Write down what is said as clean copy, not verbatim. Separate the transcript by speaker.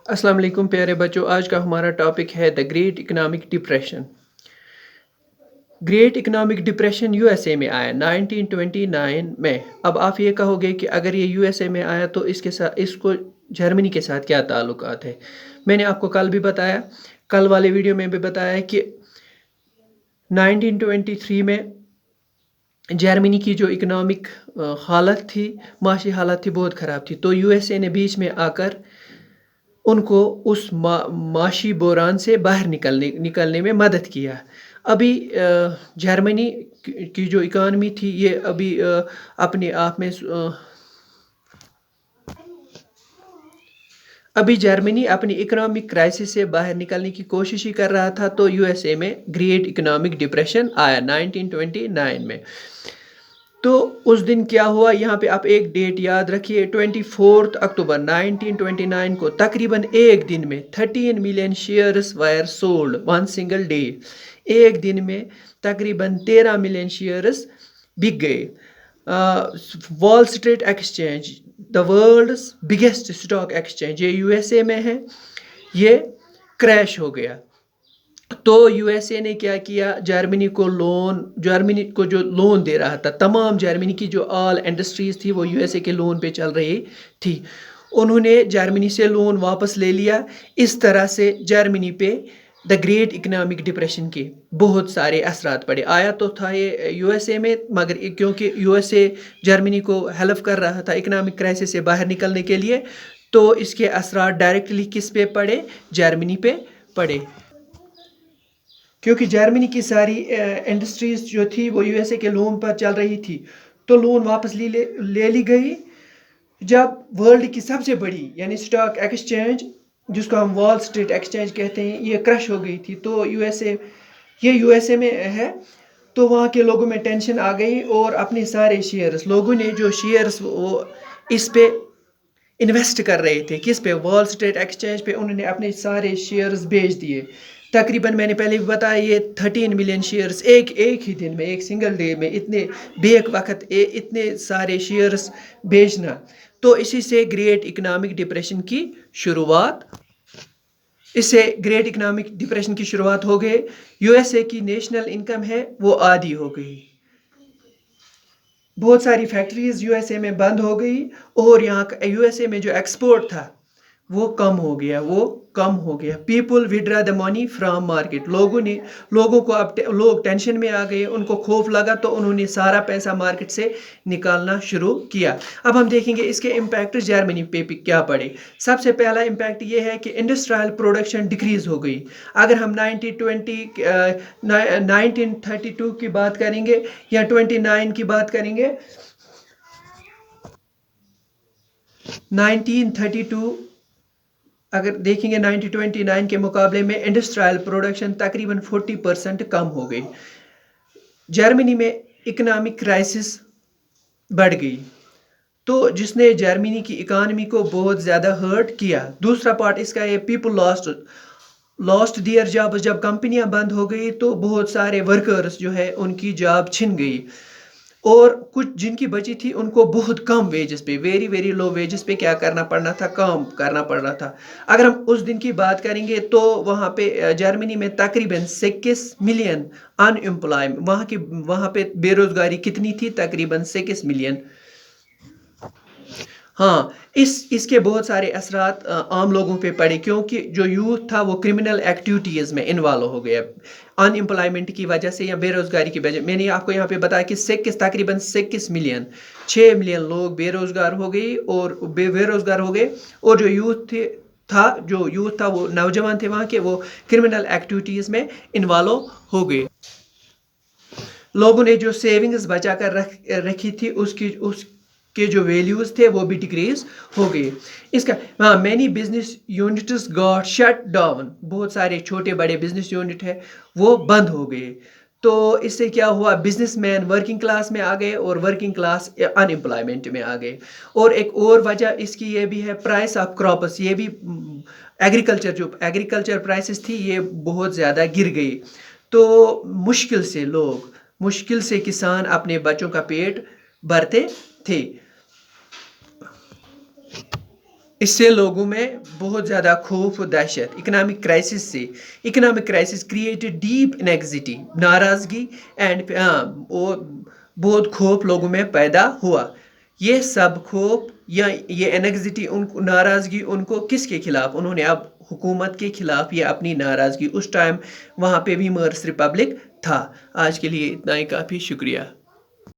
Speaker 1: السلام علیکم پیارے بچوں، آج کا ہمارا ٹاپک ہے the great economic depression. Great economic depression you S A میں آیا 1929 میں۔ اب آپ یہ کہو گے کہ اگر یہ یو ایس اے میں آیا تو اس کو جرمنی کے ساتھ کیا تعلقات ہے؟ میں نے آپ کو کل بھی بتایا، کل والے ویڈیو میں بھی بتایا کہ 1923 میں جرمنی کی جو اکنامک حالت تھی، معاشی حالت تھی، بہت خراب تھی، تو یو ایس اے نے بیچ میں آ کر ان کو اس معاشی بحران سے باہر نکلنے میں مدد کیا۔ ابھی جرمنی کی جو اکانومی تھی یہ ابھی اپنے آپ میں ابھی جرمنی اپنی اکنامک کرائسس سے باہر نکلنے کی کوشش ہی کر رہا تھا، تو یو ایس اے میں گریٹ اکنامک ڈپریشن آیا 1929 میں۔ تو اس دن کیا ہوا، یہاں پہ آپ ایک ڈیٹ یاد رکھیے، 24 اکتوبر 1929 کو تقریباً ایک دن میں 13 million shares wire sold one single day. ایک دن میں تقریباً 13 ملین شیئرز بک گئے۔ Wall street exchange, the world's biggest stock exchange, یہ یو ایس اے میں ہے، یہ کریش ہو گیا۔ تو یو ایس اے نے کیا کیا، جرمنی کو جو لون دے رہا تھا، تمام جرمنی کی جو آل انڈسٹریز تھی وہ یو ایس اے کے لون پہ چل رہی تھی، انہوں نے جرمنی سے لون واپس لے لیا۔ اس طرح سے جرمنی پہ دا گریٹ اکنامک ڈپریشن کے بہت سارے اثرات پڑے۔ آیا تو تھا یہ یو ایس اے میں، مگر کیونکہ یو ایس اے جرمنی کو ہیلپ کر رہا تھا اکنامک کرائسس سے باہر نکلنے کے لیے، تو اس کے اثرات ڈائریکٹلی کس پہ پڑے؟ جرمنی پہ پڑے، کیونکہ جرمنی کی ساری انڈسٹریز جو تھی وہ یو ایس اے کے لون پر چل رہی تھی، تو لون واپس لے لی گئی۔ جب ورلڈ کی سب سے بڑی یعنی اسٹاک ایکسچینج، جس کو ہم وال اسٹریٹ ایکسچینج کہتے ہیں، یہ کرش ہو گئی تھی، تو یو ایس اے میں ہے، تو وہاں کے لوگوں میں ٹینشن آ گئی، اور اپنے سارے شیئرز، لوگوں نے جو شیئرز وہ اس پہ انویسٹ کر رہے تھے، کس پہ؟ وال اسٹریٹ ایکسچینج پہ، انہوں نے اپنے سارے شیئرز بیچ دیے۔ تقریباً میں نے پہلے بھی بتایا، یہ 13 ملین شیئرز ایک ہی دن میں، ایک سنگل ڈے میں، اتنے بیک وقت اتنے سارے شیئرز بیچنا، تو اسی سے گریٹ اکنامک ڈپریشن کی شروعات ہو گئی۔ یو ایس اے کی نیشنل انکم ہے وہ آدھی ہو گئی، بہت ساری فیکٹریز یو ایس اے میں بند ہو گئی، اور یہاں کا یو ایس اے میں جو ایکسپورٹ تھا وہ کم ہو گیا۔ People Vadra the money from market, لوگوں کو اب لوگ ٹینشن میں آ گئے، ان کو خوف لگا، تو انہوں نے سارا پیسہ مارکیٹ سے نکالنا شروع کیا۔ اب ہم دیکھیں گے اس کے امپیکٹ جرمنی پہ کیا پڑے۔ سب سے پہلا امپیکٹ یہ ہے کہ انڈسٹریل پروڈکشن ڈکریز ہو گئی۔ اگر ہم 1932 کی بات کریں گے یا 29 کی بات کریں گے، 1932 اگر دیکھیں گے 1929 کے مقابلے میں انڈسٹریل پروڈکشن تقریباً 40% کم ہو گئی۔ جرمنی میں اکنامک کرائسس بڑھ گئی، تو جس نے جرمنی کی اکانومی کو بہت زیادہ ہرٹ کیا۔ دوسرا پارٹ اس کا یہ، پیپل لاسٹ دیئر جاب، جب کمپنیاں بند ہو گئی تو بہت سارے ورکرز جو ہے ان کی جاب چھن گئی، اور کچھ جن کی بچی تھی ان کو بہت کم ویجز پہ، ویری لو ویجز پہ کیا کرنا پڑنا تھا، کام کرنا پڑ رہا تھا۔ اگر ہم اس دن کی بات کریں گے تو وہاں پہ جرمنی میں تقریباً 6 ملین ان امپلائمنٹ، وہاں پہ بے روزگاری کتنی تھی؟ تقریباً 6 ملین۔ ہاں، اس کے بہت سارے اثرات عام لوگوں پہ پڑے، کیونکہ جو یوتھ تھا وہ کرمنل ایکٹیویٹیز میں انوالو ہو گیا ان امپلائمنٹ کی وجہ سے یا بے روزگاری کی وجہ۔ میں نے آپ کو یہاں پہ بتایا کہ تقریباً 6 ملین، 6 ملین لوگ بے روزگار ہو گئے، اور جو یوتھ تھا وہ نوجوان تھے وہاں کے، وہ کرمنل ایکٹیویٹیز میں انوالو ہو گئے۔ لوگوں نے جو سیونگز بچا کر رکھی تھی اس کے جو ویلیوز تھے وہ بھی ڈکریز ہو گئے۔ Many business units got shut down, بہت سارے چھوٹے بڑے بزنس یونٹ ہیں وہ بند ہو گئے، تو اس سے کیا ہوا، بزنس مین ورکنگ کلاس میں آ گئے، اور ورکنگ کلاس ان امپلائمنٹ میں آ گئے۔ اور ایک اور وجہ اس کی یہ بھی ہے، پرائس آف کراپس، یہ بھی ایگریکلچر پرائسز تھی یہ بہت زیادہ گر گئی، تو مشکل سے کسان اپنے بچوں کا پیٹ بھرتے تھے۔ اس سے لوگوں میں بہت زیادہ خوف و دہشت، اکنامک کرائسس سے، اکنامک کرائسس کریٹڈ ڈیپ انیگزٹی، ناراضگی اینڈ اور بہت خوف لوگوں میں پیدا ہوا۔ یہ سب خوف یا یہ انیگزٹی، ان کو ناراضگی، ان کو کس کے خلاف؟ انہوں نے اب حکومت کے خلاف یہ اپنی ناراضگی، اس ٹائم وہاں پہ بھی مرس ریپبلک تھا۔ آج کے لیے اتنا ہی کافی، شکریہ۔